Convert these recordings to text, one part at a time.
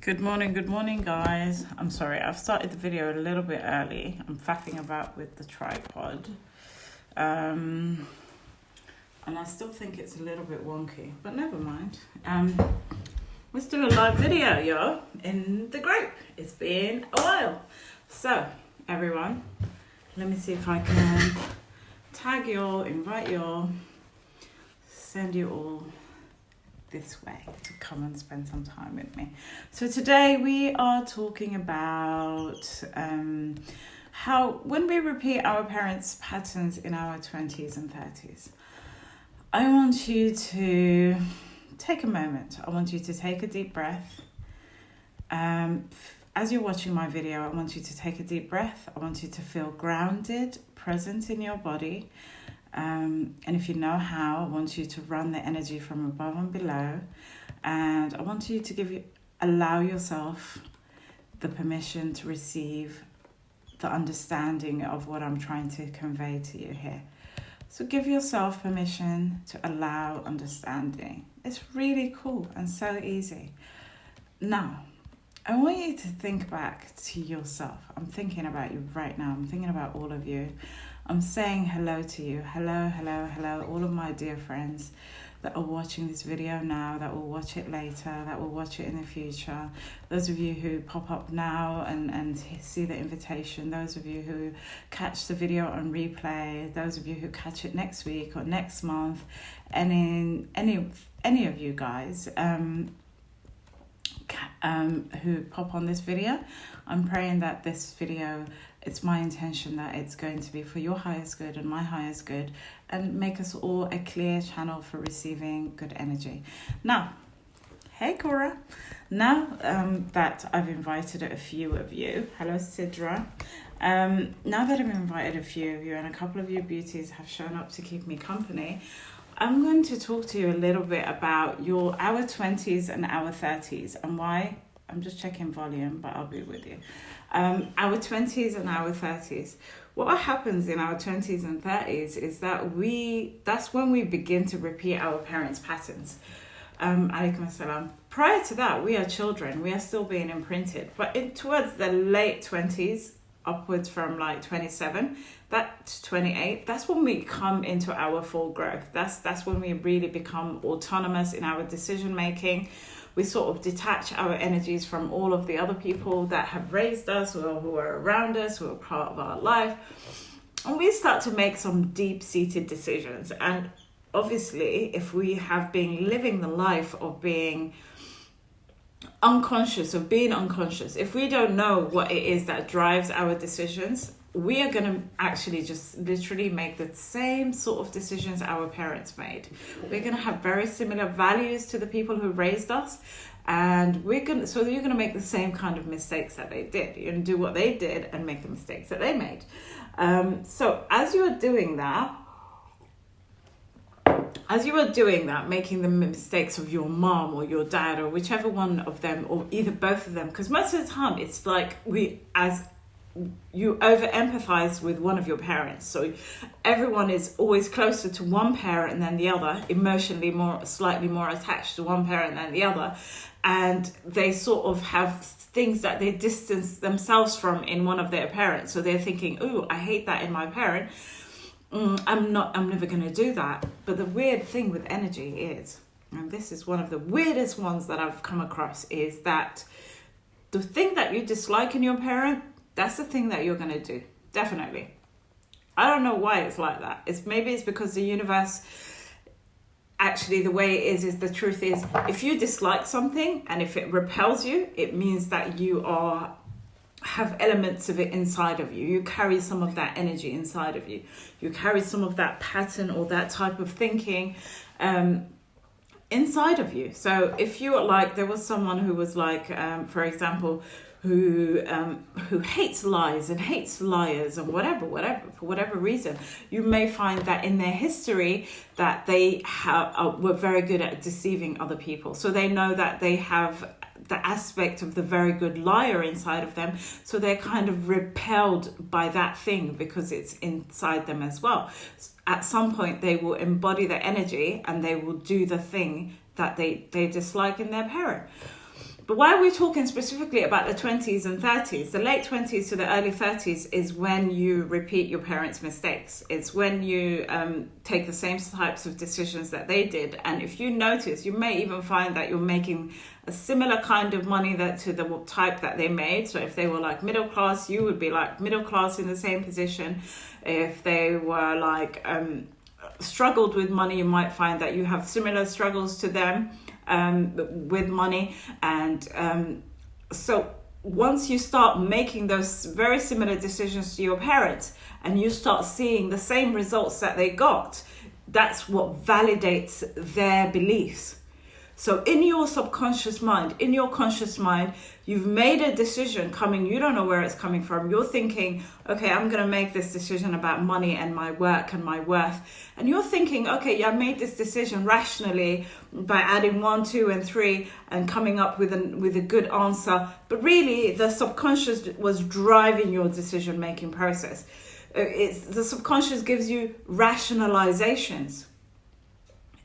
Good morning, guys. I'm sorry, I've started the video a little bit early. I'm faffing about with the tripod. And I still think it's a little bit wonky, but never mind. Let's do a live video, y'all, in the group. It's been a while. So, everyone, let me see if I can tag you all, invite you all, send you all this way to come and spend some time with me. So today we are talking about how when we repeat our parents' patterns in our 20s and 30s, I want you to take a moment. I want you to take a deep breath. As you're watching my video, I want you to take a deep breath. I want you to feel grounded, present in your body. And if you know how, I want you to run the energy from above and below. And I want you to allow yourself the permission to receive the understanding of what I'm trying to convey to you here. So give yourself permission to allow understanding. It's really cool and so easy. Now, I want you to think back to yourself. I'm thinking about you right now. I'm thinking about all of you. I'm saying hello to you. Hello, all of my dear friends that are watching this video now, that will watch it later, that will watch it in the future. Those of you who pop up now and see the invitation. Those of you who catch the video on replay. Those of you who catch it next week or next month. And in any of you guys who pop on this video, I'm praying that this video, it's my intention that it's going to be for your highest good and my highest good, and make us all a clear channel for receiving good energy. Now, hey Cora, now that I've invited a few of you, hello Sidra, now that I've invited a few of you and a couple of you beauties have shown up to keep me company, I'm going to talk to you a little bit about our 20s and our 30s and why. I'm just checking volume, but I'll be with you. Our 20s and our 30s. What happens in our 20s and 30s is that that's when we begin to repeat our parents' patterns. Alaikum assalam. Prior to that, we are children. We are still being imprinted. But towards the late 20s, upwards from like 27, that 28, that's when we come into our full growth. That's when we really become autonomous in our decision making. We sort of detach our energies from all of the other people that have raised us or who are around us, who are part of our life. And we start to make some deep-seated decisions. And obviously, if we have been living the life of being unconscious, if we don't know what it is that drives our decisions, we are going to actually just literally make the same sort of decisions our parents made. We're going to have very similar values to the people who raised us, and you're going to make the same kind of mistakes that they did. You're going to do what they did and make the mistakes that they made. So as you are doing that, making the mistakes of your mom or your dad or whichever one of them, or either both of them, because most of the time it's like you over-empathize with one of your parents. So everyone is always closer to one parent than the other, emotionally slightly more attached to one parent than the other. And they sort of have things that they distance themselves from in one of their parents. So they're thinking, oh, I hate that in my parent. I'm never going to do that. But the weird thing with energy is, and this is one of the weirdest ones that I've come across, is that the thing that you dislike in your parent, that's the thing that you're going to do. Definitely. I don't know why it's like that. Maybe it's because the universe, actually the way it is the truth is, if you dislike something and if it repels you, it means that you have elements of it inside of you. You carry some of that energy inside of you. You carry some of that pattern or that type of thinking inside of you. So if you are like, there was someone who was like, for example, who hates lies and hates liars and whatever, for whatever reason, you may find that in their history that they were very good at deceiving other people. So they know that they have the aspect of the very good liar inside of them. So they're kind of repelled by that thing because it's inside them as well. At some point, they will embody the energy and they will do the thing that they dislike in their parent. But why are we talking specifically about the 20s and 30s? The late 20s to the early 30s is when you repeat your parents' mistakes. It's when you take the same types of decisions that they did. And if you notice, you may even find that you're making a similar kind of money to the type that they made. So if they were like middle class, you would be like middle class in the same position. If they were like struggled with money, you might find that you have similar struggles to them with money. And so once you start making those very similar decisions to your parents and you start seeing the same results that they got, that's what validates their beliefs. So in your subconscious mind, in your conscious mind, you've made a decision coming, you don't know where it's coming from. You're thinking, okay, I'm going to make this decision about money and my work and my worth. And you're thinking, okay, yeah, I made this decision rationally by adding 1, 2, and 3 and coming up with a good answer. But really, the subconscious was driving your decision-making process. The subconscious gives you rationalizations.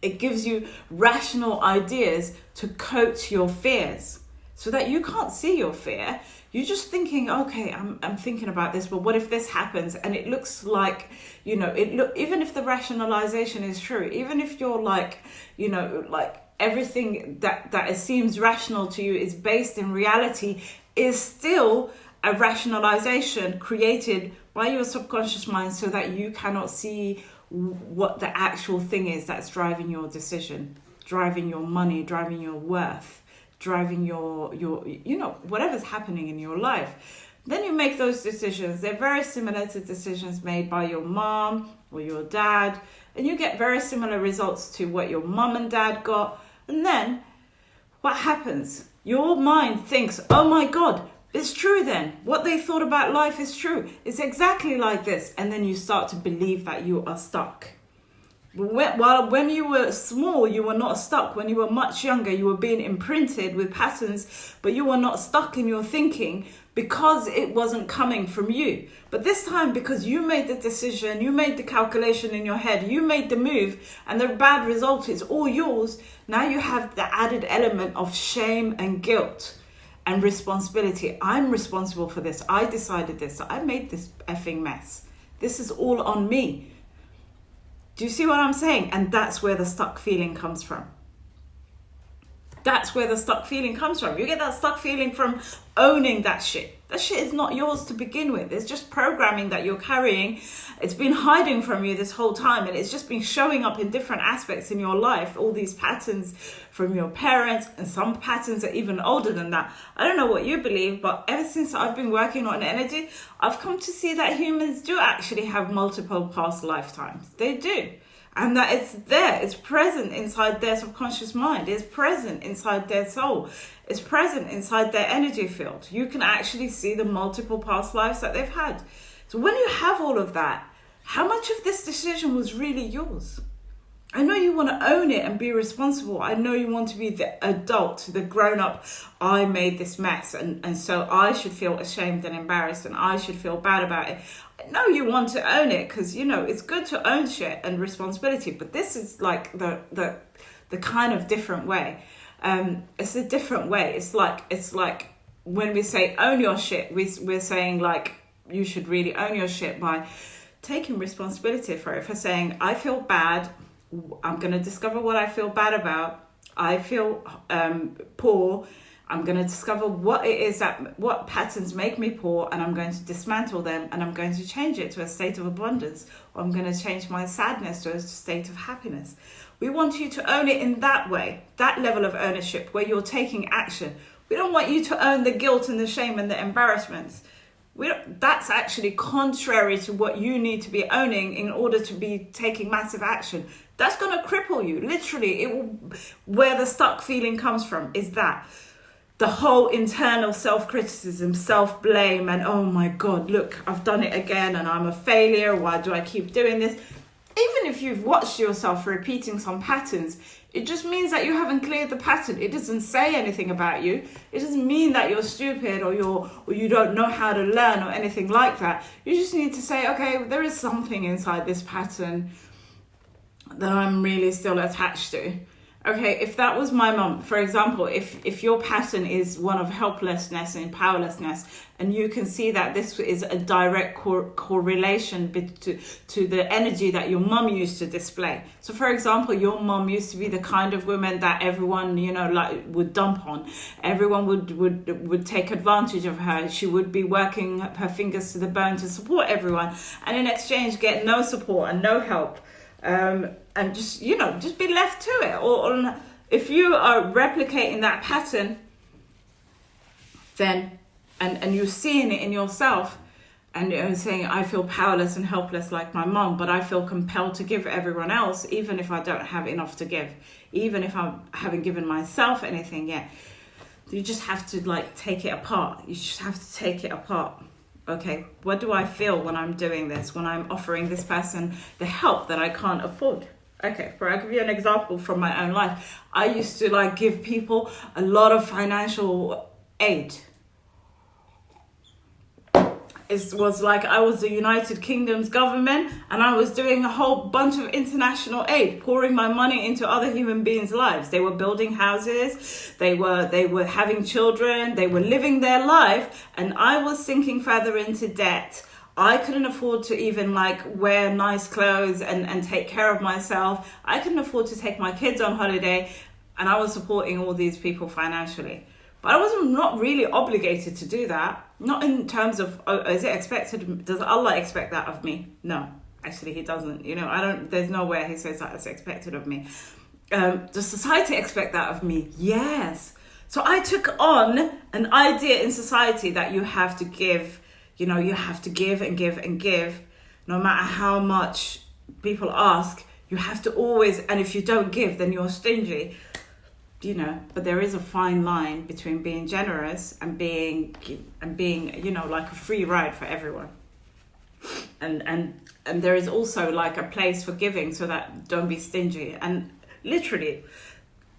It gives you rational ideas to coat your fears so that you can't see your fear. You're just thinking, okay, I'm thinking about this, but what if this happens? And it looks like, even if the rationalization is true, even if you're like, like everything that seems rational to you is based in reality, is still a rationalization created by your subconscious mind so that you cannot see what the actual thing is that's driving your decision, driving your money, driving your worth, driving your whatever's happening in your life. Then you make those decisions. They're very similar to decisions made by your mom or your dad, and you get very similar results to what your mom and dad got. And then what happens? Your mind thinks, oh my God, it's true then. What they thought about life is true. It's exactly like this. And then you start to believe that you are stuck. When you were small, you were not stuck. When you were much younger, you were being imprinted with patterns, but you were not stuck in your thinking because it wasn't coming from you. But this time, because you made the decision, you made the calculation in your head, you made the move, and the bad result is all yours, now you have the added element of shame and guilt. And responsibility. I'm responsible for this. I decided this. I made this effing mess. This is all on me. Do you see what I'm saying? And that's where the stuck feeling comes from. That's where the stuck feeling comes from. You get that stuck feeling from owning that shit. That shit is not yours to begin with. It's just programming that you're carrying. It's been hiding from you this whole time, and it's just been showing up in different aspects in your life. All these patterns from your parents, and some patterns are even older than that. I don't know what you believe, but ever since I've been working on energy, I've come to see that humans do actually have multiple past lifetimes. They do. And that it's there, it's present inside their subconscious mind, it's present inside their soul, it's present inside their energy field. You can actually see the multiple past lives that they've had. So when you have all of that, how much of this decision was really yours? I know you want to own it and be responsible. I know you want to be the adult, the grown-up. I made this mess and so I should feel ashamed and embarrassed and I should feel bad about it. I know you want to own it because, it's good to own shit and responsibility. But this is like the kind of different way. It's a different way. It's like when we say own your shit, we're saying like you should really own your shit by taking responsibility for it. For saying, I feel bad. I'm going to discover what I feel bad about. I feel poor. I'm going to discover what patterns make me poor, and I'm going to dismantle them, and I'm going to change it to a state of abundance, or I'm going to change my sadness to a state of happiness. We want you to own it in that way, that level of ownership where you're taking action. We don't want you to own the guilt and the shame and the embarrassments. That's actually contrary to what you need to be owning in order to be taking massive action. That's going to cripple you. Literally, where the stuck feeling comes from is that. The whole internal self-criticism, self-blame, and oh my God, look, I've done it again and I'm a failure. Why do I keep doing this? Even if you've watched yourself repeating some patterns, it just means that you haven't cleared the pattern. It doesn't say anything about you. It doesn't mean that you're stupid or you don't know how to learn or anything like that. You just need to say, okay, there is something inside this pattern that I'm really still attached to. Okay, if that was my mum, for example, if your pattern is one of helplessness and powerlessness, and you can see that this is a direct correlation to the energy that your mum used to display. So, for example, your mum used to be the kind of woman that everyone, like would dump on. Everyone would take advantage of her. She would be working her fingers to the bone to support everyone, and in exchange get no support and no help. And just be left to it. Or if you are replicating that pattern, then and you're seeing it in yourself, and you're saying, I feel powerless and helpless like my mom, but I feel compelled to give everyone else, even if I don't have enough to give, even if I haven't given myself anything yet. You just have to take it apart. You just have to take it apart. Okay, what do I feel when I'm doing this, when I'm offering this person the help that I can't afford? Okay, I'll give you an example from my own life. I used to give people a lot of financial aid. It was like I was the United Kingdom's government, and I was doing a whole bunch of international aid, pouring my money into other human beings' lives. They were building houses, they were having children, they were living their life, and I was sinking further into debt. I couldn't afford to even wear nice clothes and take care of myself. I couldn't afford to take my kids on holiday, and I was supporting all these people financially. But I was not really obligated to do that. Not in terms of, is it expected? Does Allah expect that of me? No, actually He doesn't. There's nowhere He says that it's expected of me. Does society expect that of me? Yes. So I took on an idea in society that you have to give, you have to give and give and give. No matter how much people ask, you have to always, and if you don't give, then you're stingy. But there is a fine line between being generous and being like a free ride for everyone. And there is also a place for giving, so that don't be stingy. And literally,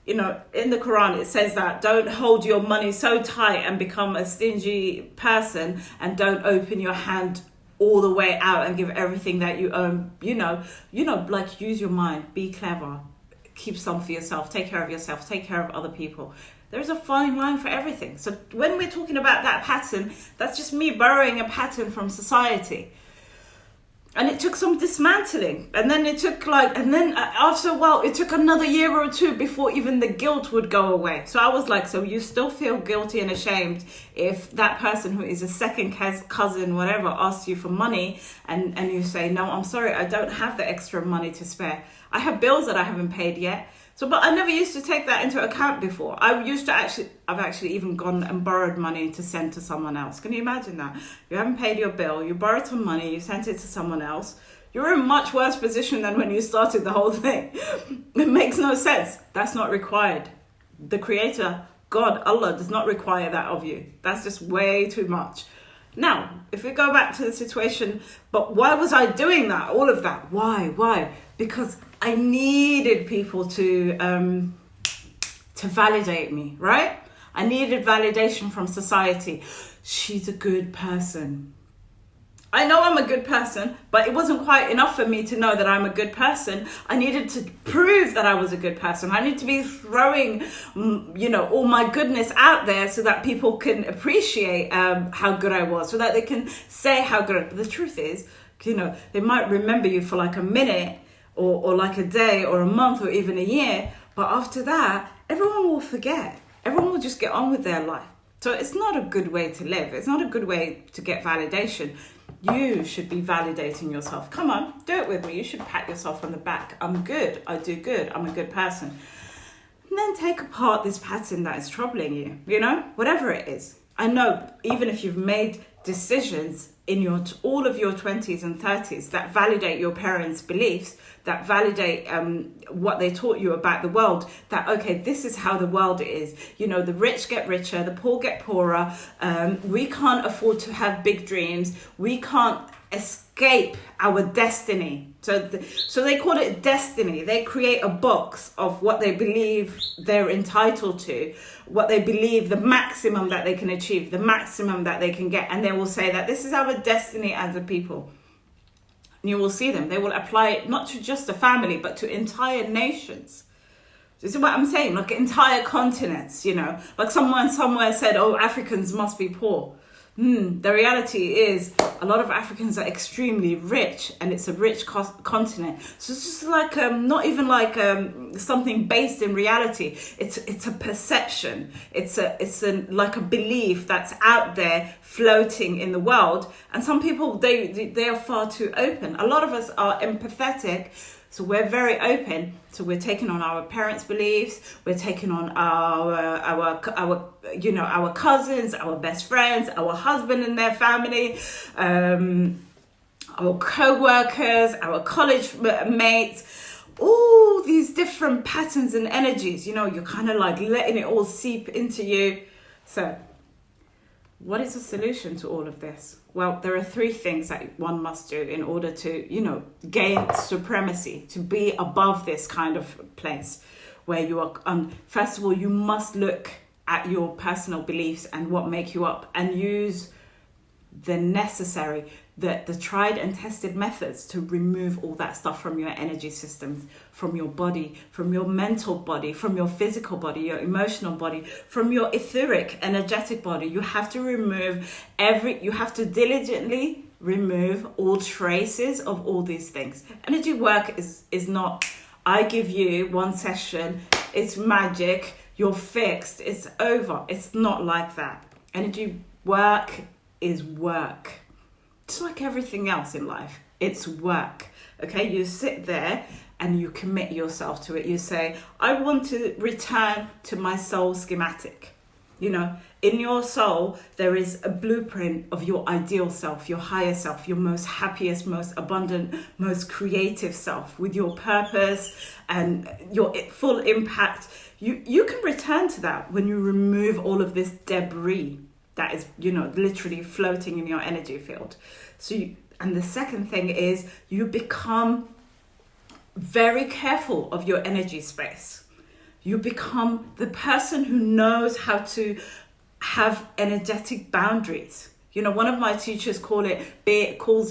in the Quran, it says that don't hold your money so tight and become a stingy person, and don't open your hand all the way out and give everything that you own. Use your mind, be clever. Keep some for yourself, take care of yourself, take care of other people. There's a fine line for everything. So when we're talking about that pattern, that's just me borrowing a pattern from society. And it took some dismantling. And then it took after a while, it took another year or two before even the guilt would go away. So I was so you still feel guilty and ashamed if that person who is a second cousin, whatever, asks you for money and you say, no, I'm sorry, I don't have the extra money to spare. I have bills that I haven't paid yet. But I never used to take that into account before. I've actually even gone and borrowed money to send to someone else. Can you imagine that? You haven't paid your bill, you borrowed some money, you sent it to someone else. You're in a much worse position than when you started the whole thing. It makes no sense. That's not required. The Creator, God, Allah, does not require that of you. That's just way too much. Now, if we go back to the situation, but why was I doing that? All of that. Why? Because I needed people to validate me, right? I needed validation from society. She's a good person. I know I'm a good person, but it wasn't quite enough for me to know that I'm a good person. I needed to prove that I was a good person. I need to be throwing, all my goodness out there so that people can appreciate how good I was, so that they can say how good. But the truth is, they might remember you for a minute or a day or a month or even a year. But after that, everyone will forget. Everyone will just get on with their life. So it's not a good way to live. It's not a good way to get validation. You should be validating yourself. Come on, do it with me. You should pat yourself on the back. I'm good. I do good. I'm a good person. And then take apart this pattern that is troubling you, whatever it is. I know even if you've made decisions in all of your 20s and 30s that validate your parents' beliefs, that validate what they taught you about the world, that, okay, this is how the world is. The rich get richer, the poor get poorer. We can't afford to have big dreams. We can't escape our destiny. So they call it destiny. They create a box of what they believe they're entitled to, what they believe the maximum that they can achieve, the maximum that they can get. And they will say that this is our destiny as a people. And you will see them. They will apply it not to just a family, but to entire nations. You see what I'm saying? Like entire continents, you know, like someone somewhere said, oh, Africans must be poor. The reality is a lot of Africans are extremely rich, and it's a rich continent. So it's just like not even like something based in reality. It's a perception. It's like a belief that's out there floating in the world. And some people they are far too open. A lot of us are empathetic. So we're very open. So we're taking on our parents' beliefs. We're taking on our cousins, our best friends, our husband and their family, our co-workers, our college mates. All these different patterns and energies. You know, you're kind of like letting it all seep into you. So, what is the solution to all of this? Well, there are 3 things that one must do in order to, you know, gain supremacy, to be above this kind of place where you are. First of all, you must look at your personal beliefs and what make you up, and use the necessary, the tried and tested methods to remove all that stuff from your energy systems, from your body, from your mental body, from your physical body, your emotional body, from your etheric, energetic body. You have to remove you have to diligently remove all traces of all these things. Energy work is not, I give you 1 session, it's magic, you're fixed, it's over. It's not like that. Energy work is work. Just like everything else in life, it's work. Okay, you sit there and you commit yourself to it. You say, I want to return to my soul schematic. You know, in your soul, there is a blueprint of your ideal self, your higher self, your most happiest, most abundant, most creative self, with your purpose and your full impact. You can return to that when you remove all of this debris that is, you know, literally floating in your energy field. And the second thing is you become very careful of your energy space. You become the person who knows how to have energetic boundaries. You know, one of my teachers calls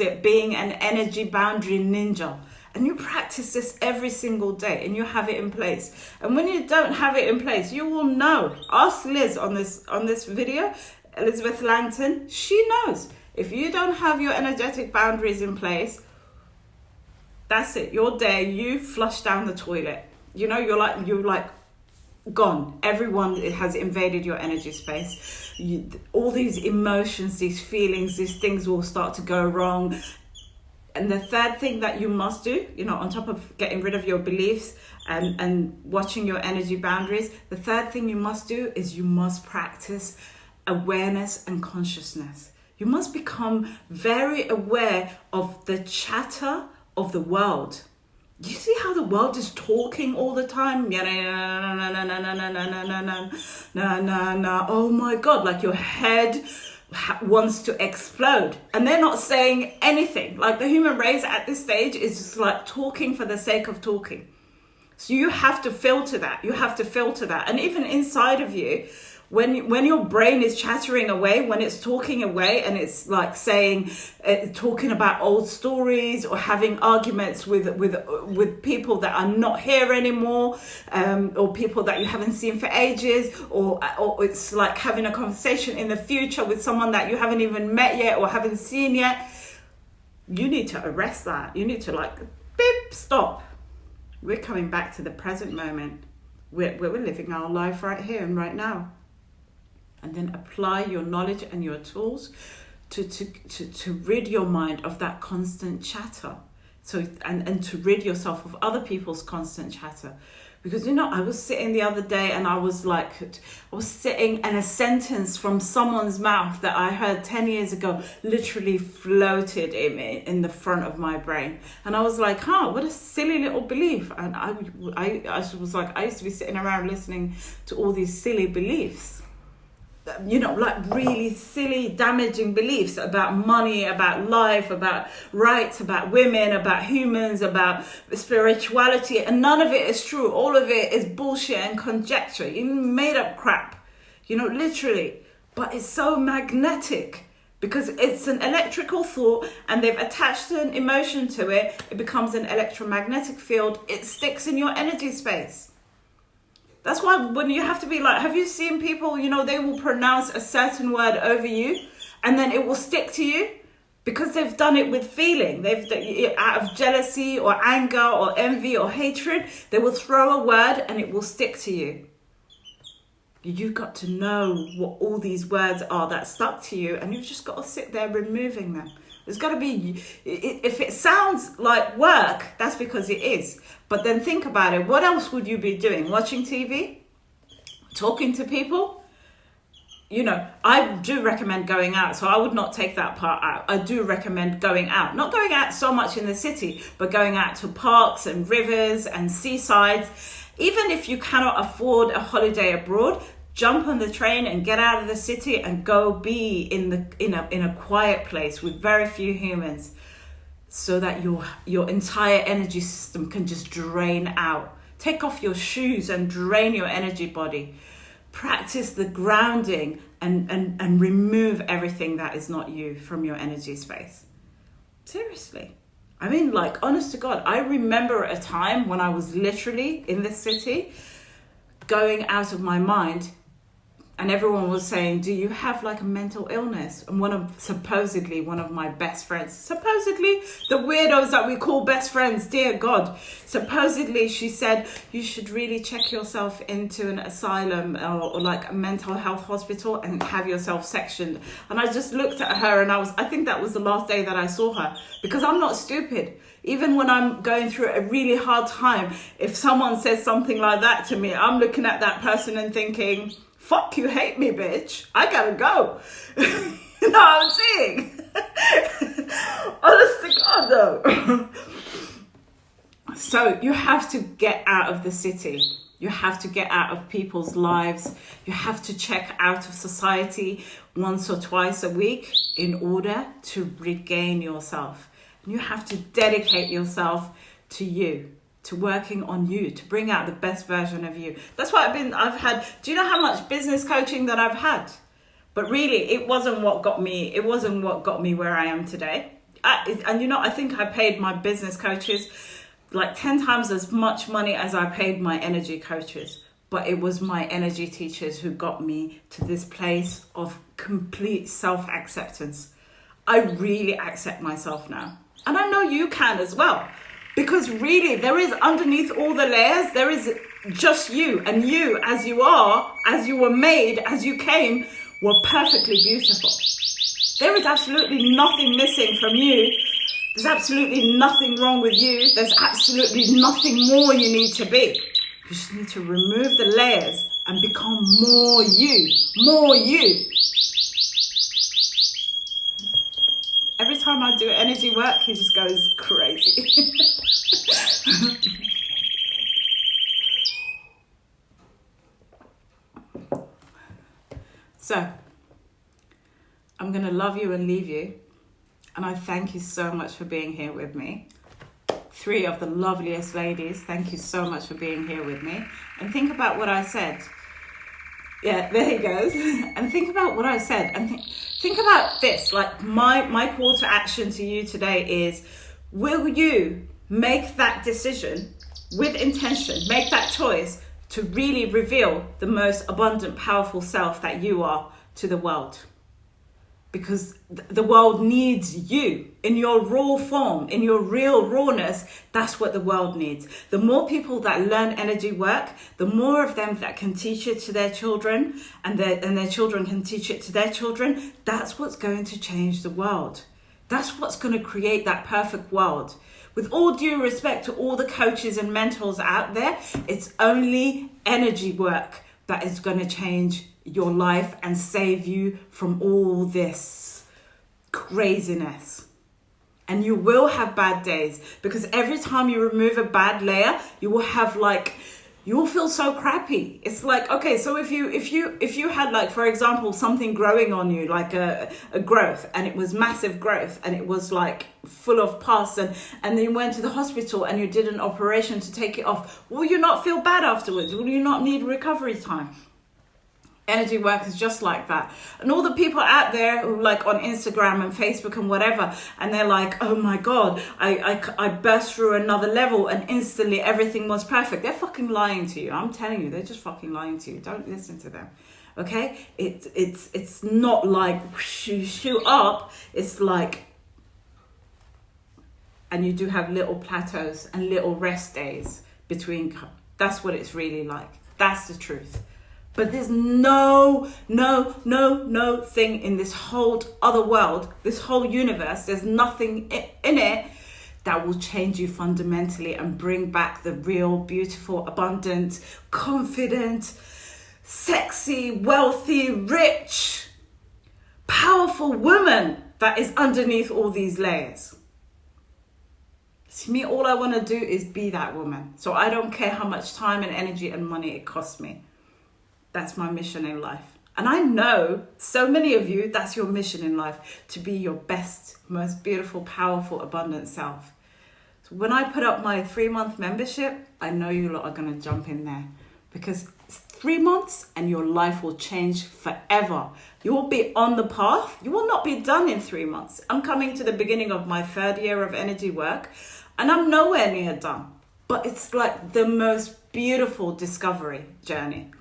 it being an energy boundary ninja. And you practice this every single day, and you have it in place. And when you don't have it in place, you will know. Ask Liz on this video, Elizabeth Langton. She knows. If you don't have your energetic boundaries in place, that's it. You're there. You flush down the toilet. You know, you're like gone. Everyone has invaded your energy space. All these emotions, these feelings, these things will start to go wrong. And the third thing that you must do, you know, on top of getting rid of your beliefs and watching your energy boundaries, the third thing you must do is you must practice awareness and consciousness. You must become very aware of the chatter of the world. You see how the world is talking all the time? Oh my God, like your head wants to explode, and they're not saying anything. Like the human race at this stage is just like talking for the sake of talking. So you have to filter that. And even inside of you, when your brain is chattering away, when it's talking away and it's like talking about old stories or having arguments with people that are not here anymore, or people that you haven't seen for ages, or it's like having a conversation in the future with someone that you haven't even met yet or haven't seen yet, you need to arrest that. You need to stop. We're coming back to the present moment. We're living our life right here and right now. And then apply your knowledge and your tools to rid your mind of that constant chatter. So and to rid yourself of other people's constant chatter. Because, you know, I was sitting the other day and I was sitting and a sentence from someone's mouth that I heard 10 years ago literally floated in the front of my brain. And I was like, what a silly little belief. And I was like, I used to be sitting around listening to all these silly beliefs. You know, like really silly, damaging beliefs about money, about life, about rights, about women, about humans, about spirituality, and none of it is true. All of it is bullshit and conjecture. You made up crap, you know, literally. But it's so magnetic because it's an electrical thought and they've attached an emotion to it. It becomes an electromagnetic field. It sticks in your energy space. That's why when you have to be like, have you seen people, you know, they will pronounce a certain word over you and then it will stick to you because they've done it with feeling. They've, out of jealousy or anger or envy or hatred, they will throw a word and it will stick to you. You've got to know what all these words are that stuck to you, and you've just got to sit there removing them. There's got to be, if it sounds like work, that's because it is. But then think about it. What else would you be doing? Watching TV? Talking to people? You know, I do recommend going out, so I would not take that part out. I do recommend going out. Not going out so much in the city, but going out to parks and rivers and seasides. Even if you cannot afford a holiday abroad, jump on the train and get out of the city and go be in a quiet place with very few humans, so that your entire energy system can just drain out. Take off your shoes and drain your energy body. Practice the grounding and remove everything that is not you from your energy space. Seriously. I mean, like, honest to God, I remember a time when I was literally in this city going out of my mind, and everyone was saying, do you have like a mental illness? And supposedly one of my best friends, supposedly the weirdos that we call best friends, dear God, supposedly she said, you should really check yourself into an asylum or like a mental health hospital and have yourself sectioned. And I just looked at her and I think that was the last day that I saw her, because I'm not stupid. Even when I'm going through a really hard time, if someone says something like that to me, I'm looking at that person and thinking, fuck you, hate me, bitch. I gotta go. You know what I'm saying? Honest to God, though. So you have to get out of the city. You have to get out of people's lives. You have to check out of society once or twice a week in order to regain yourself. And you have to dedicate yourself to you, to working on you, to bring out the best version of you. That's why I've had, do you know how much business coaching that I've had? But really, it wasn't what got me where I am today. I think I paid my business coaches like 10 times as much money as I paid my energy coaches. But it was my energy teachers who got me to this place of complete self-acceptance. I really accept myself now. And I know you can as well. Because really, there is underneath all the layers, there is just you. And you, as you are, as you were made, as you came, were perfectly beautiful. There is absolutely nothing missing from you. There's absolutely nothing wrong with you. There's absolutely nothing more you need to be. You just need to remove the layers and become more you. More you. Every time I do energy work, he just goes crazy. So, I'm going to love you and leave you. And I thank you so much for being here with me. 3 of the loveliest ladies, thank you so much for being here with me. And think about what I said. Yeah, there he goes. And think about what I said. And think about this. Like my call to action to you today is, will you make that decision with intention, make that choice to really reveal the most abundant, powerful self that you are to the world? Because the world needs you in your raw form, in your real rawness. That's what the world needs. The more people that learn energy work, the more of them that can teach it to their children, and their children can teach it to their children. That's what's going to change the world. That's what's going to create that perfect world. With all due respect to all the coaches and mentors out there, it's only energy work that is going to change your life and save you from all this craziness. And you will have bad days, because every time you remove a bad layer, you will feel so crappy. It's like, okay, so if you had, like, for example, something growing on you, like a growth, and it was massive growth, and it was like full of pus, and then you went to the hospital and you did an operation to take it off, will you not feel bad afterwards? Will you not need recovery time? Energy work is just like that. And all the people out there who like on Instagram and Facebook and whatever, and they're like, oh my God, I burst through another level and instantly everything was perfect. They're fucking lying to you. I'm telling you, they're just fucking lying to you. Don't listen to them. Okay? It's not like you shoot up. It's like, and you do have little plateaus and little rest days between. That's what it's really like. That's the truth. But there's no thing in this whole other world, this whole universe, there's nothing in it that will change you fundamentally and bring back the real, beautiful, abundant, confident, sexy, wealthy, rich, powerful woman that is underneath all these layers. To me, all I want to do is be that woman. So I don't care how much time and energy and money it costs me. That's my mission in life. And I know so many of you, that's your mission in life, to be your best, most beautiful, powerful, abundant self. So when I put up my 3-month membership, I know you lot are going to jump in there, because it's 3 months and your life will change forever. You will be on the path. You will not be done in 3 months. I'm coming to the beginning of my 3rd year of energy work and I'm nowhere near done. But it's like the most beautiful discovery journey.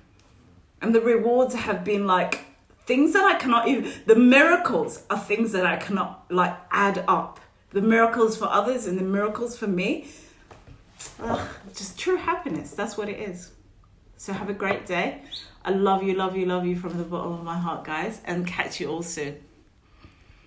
And the rewards have been like things that I cannot even, the miracles are things that I cannot like add up. The miracles for others and the miracles for me. Just true happiness. That's what it is. So have a great day. I love you from the bottom of my heart, guys, and catch you all soon.